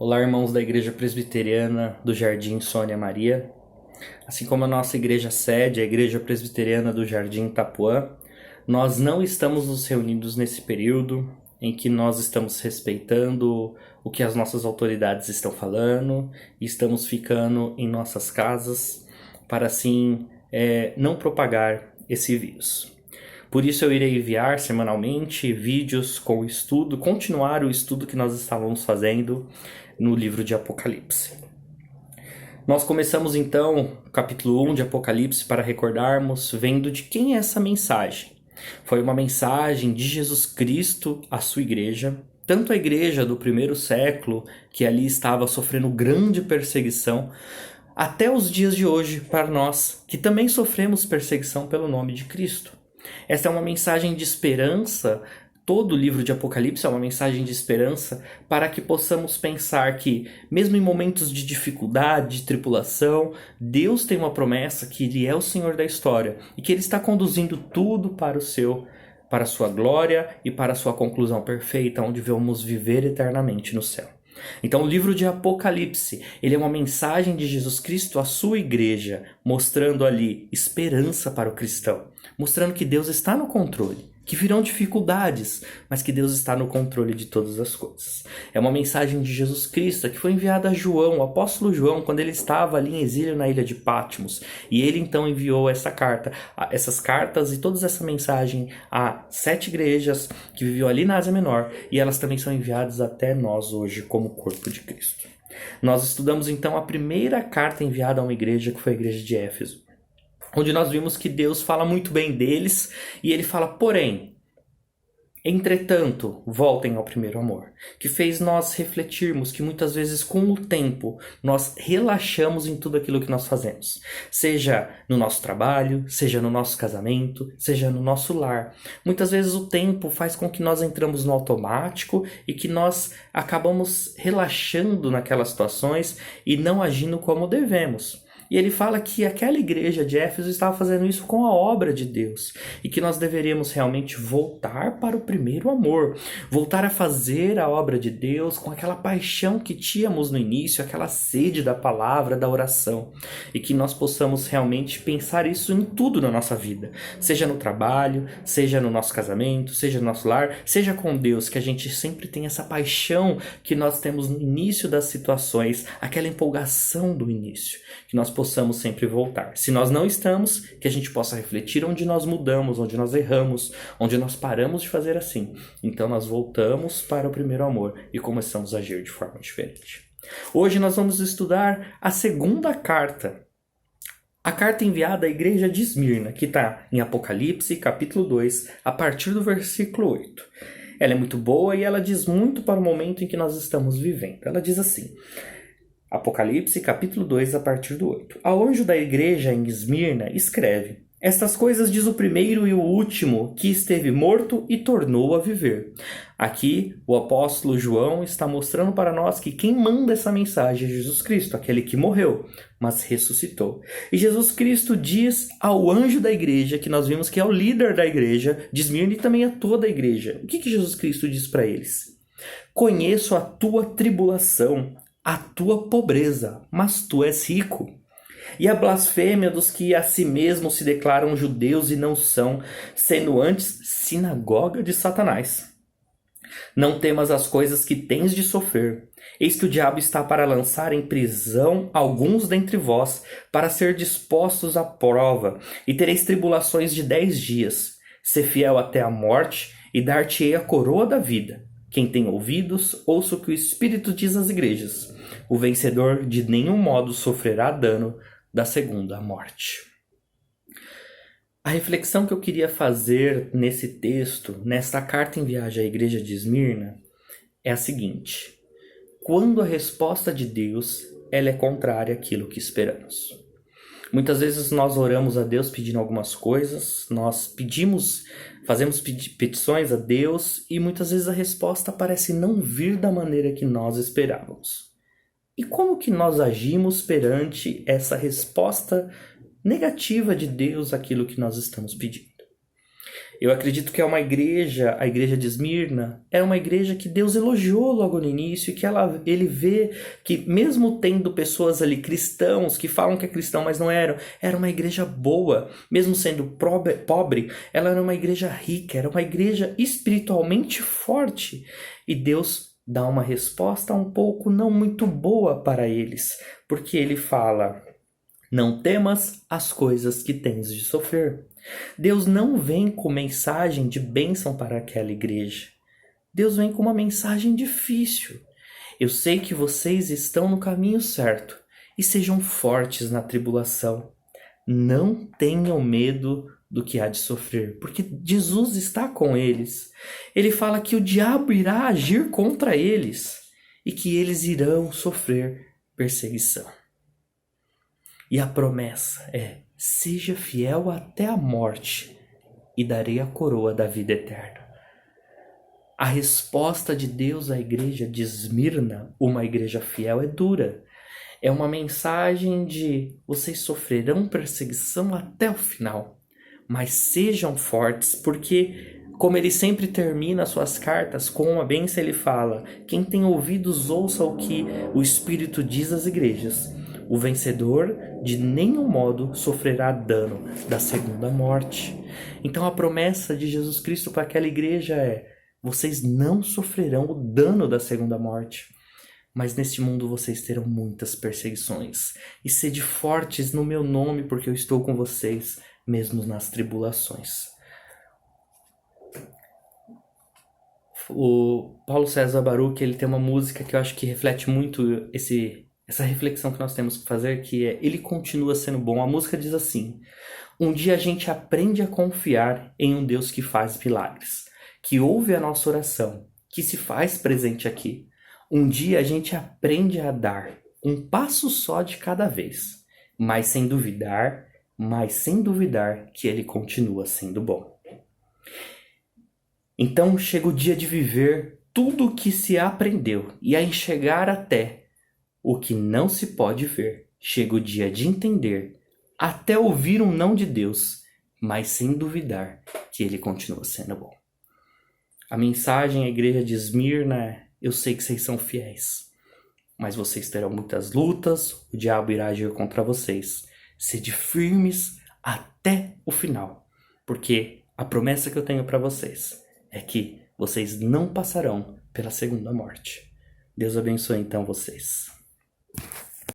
Olá, irmãos da Igreja Presbiteriana do Jardim Sônia Maria. Assim como a nossa igreja sede, a Igreja Presbiteriana do Jardim Itapuã, nós não estamos nos reunidos nesse período em que nós estamos respeitando o que as nossas autoridades estão falando e estamos ficando em nossas casas para assim não propagar esse vírus. Por isso eu irei enviar semanalmente vídeos com o estudo, continuar o estudo que nós estávamos fazendo no livro de Apocalipse. Nós começamos então o capítulo 1 de Apocalipse para recordarmos, vendo de quem é essa mensagem. Foi uma mensagem de Jesus Cristo à sua igreja, tanto a igreja do primeiro século, que ali estava sofrendo grande perseguição, até os dias de hoje para nós, que também sofremos perseguição pelo nome de Cristo. Esta é uma mensagem de esperança. Todo o livro de Apocalipse é uma mensagem de esperança para que possamos pensar que, mesmo em momentos de dificuldade, de tribulação, Deus tem uma promessa que Ele é o Senhor da história e que Ele está conduzindo tudo para a sua glória e para a sua conclusão perfeita, onde vamos viver eternamente no céu. Então o livro de Apocalipse, ele é uma mensagem de Jesus Cristo à sua igreja, mostrando ali esperança para o cristão, mostrando que Deus está no controle, que virão dificuldades, mas que Deus está no controle de todas as coisas. É uma mensagem de Jesus Cristo que foi enviada a João, o apóstolo João, quando ele estava ali em exílio na ilha de Patmos. E ele então enviou essas cartas e toda essa mensagem a 7 igrejas que viviam ali na Ásia Menor. E elas também são enviadas até nós hoje como corpo de Cristo. Nós estudamos então a primeira carta enviada a uma igreja, que foi a igreja de Éfeso, onde nós vimos que Deus fala muito bem deles, e ele fala, porém, entretanto, voltem ao primeiro amor, que fez nós refletirmos que muitas vezes com o tempo nós relaxamos em tudo aquilo que nós fazemos, seja no nosso trabalho, seja no nosso casamento, seja no nosso lar. Muitas vezes o tempo faz com que nós entramos no automático e que nós acabamos relaxando naquelas situações e não agindo como devemos. E ele fala que aquela igreja de Éfeso estava fazendo isso com a obra de Deus. E que nós deveríamos realmente voltar para o primeiro amor. Voltar a fazer a obra de Deus com aquela paixão que tínhamos no início, aquela sede da palavra, da oração. E que nós possamos realmente pensar isso em tudo na nossa vida. Seja no trabalho, seja no nosso casamento, seja no nosso lar, seja com Deus. Que a gente sempre tenha essa paixão que nós temos no início das situações. Aquela empolgação do início. Que nós possamos sempre voltar. Se nós não estamos, que a gente possa refletir onde nós mudamos, onde nós erramos, onde nós paramos de fazer assim. Então nós voltamos para o primeiro amor e começamos a agir de forma diferente. Hoje nós vamos estudar a segunda carta. A carta enviada à igreja de Esmirna, que está em Apocalipse, capítulo 2, a partir do versículo 8. Ela é muito boa e ela diz muito para o momento em que nós estamos vivendo. Ela diz assim... Apocalipse, capítulo 2, a partir do 8. Ao anjo da igreja em Esmirna, escreve: Estas coisas diz o primeiro e o último, que esteve morto e tornou a viver. Aqui, o apóstolo João está mostrando para nós que quem manda essa mensagem é Jesus Cristo, aquele que morreu, mas ressuscitou. E Jesus Cristo diz ao anjo da igreja, que nós vimos que é o líder da igreja de Esmirna e também a toda a igreja. O que Jesus Cristo diz para eles? Conheço a tua tribulação, a tua pobreza, mas tu és rico. E a blasfêmia dos que a si mesmos se declaram judeus e não são, sendo antes sinagoga de Satanás. Não temas as coisas que tens de sofrer. Eis que o diabo está para lançar em prisão alguns dentre vós, para ser dispostos à prova, e tereis tribulações de 10 dias. Sê fiel até a morte, e dar-te-ei a coroa da vida. Quem tem ouvidos, ouça o que o Espírito diz às igrejas. O vencedor de nenhum modo sofrerá dano da segunda morte. A reflexão que eu queria fazer nesse texto, nesta carta enviada à igreja de Esmirna, é a seguinte: quando a resposta de Deus ela é contrária àquilo que esperamos. Muitas vezes nós oramos a Deus pedindo algumas coisas, nós fazemos petições a Deus e muitas vezes a resposta parece não vir da maneira que nós esperávamos. E como que nós agimos perante essa resposta negativa de Deus àquilo que nós estamos pedindo? Eu acredito que é uma igreja, a igreja de Esmirna, é uma igreja que Deus elogiou logo no início, e que ele vê que mesmo tendo pessoas ali cristãos, que falam que é cristão, mas não eram, era uma igreja boa, mesmo sendo pobre, ela era uma igreja rica, era uma igreja espiritualmente forte, e Deus dá uma resposta um pouco não muito boa para eles, porque ele fala: não temas as coisas que tens de sofrer. Deus não vem com mensagem de bênção para aquela igreja. Deus vem com uma mensagem difícil. Eu sei que vocês estão no caminho certo e sejam fortes na tribulação. Não tenham medo do que há de sofrer, porque Jesus está com eles. Ele fala que o diabo irá agir contra eles e que eles irão sofrer perseguição. E a promessa é: seja fiel até a morte e darei a coroa da vida eterna. A resposta de Deus à igreja de Esmirna, uma igreja fiel, é dura. É uma mensagem de: vocês sofrerão perseguição até o final, mas sejam fortes, porque, como ele sempre termina suas cartas com uma bênção, ele fala: quem tem ouvidos ouça o que o Espírito diz às igrejas. O vencedor de nenhum modo sofrerá dano da segunda morte. Então a promessa de Jesus Cristo para aquela igreja é: vocês não sofrerão o dano da segunda morte, mas neste mundo vocês terão muitas perseguições. E sede fortes no meu nome, porque eu estou com vocês, mesmo nas tribulações. O Paulo César Baruch, ele tem uma música que eu acho que reflete muito essa reflexão que nós temos que fazer, que é: ele continua sendo bom. A música diz assim: um dia a gente aprende a confiar em um Deus que faz milagres, que ouve a nossa oração, que se faz presente aqui. Um dia a gente aprende a dar um passo só de cada vez, mas sem duvidar que ele continua sendo bom. Então chega o dia de viver tudo o que se aprendeu e a enxergar até o que não se pode ver. Chega o dia de entender, até ouvir um não de Deus, mas sem duvidar que ele continua sendo bom. A mensagem à igreja de Esmirna é: eu sei que vocês são fiéis, mas vocês terão muitas lutas, o diabo irá agir contra vocês. Sede firmes até o final, porque a promessa que eu tenho para vocês é que vocês não passarão pela segunda morte. Deus abençoe então vocês.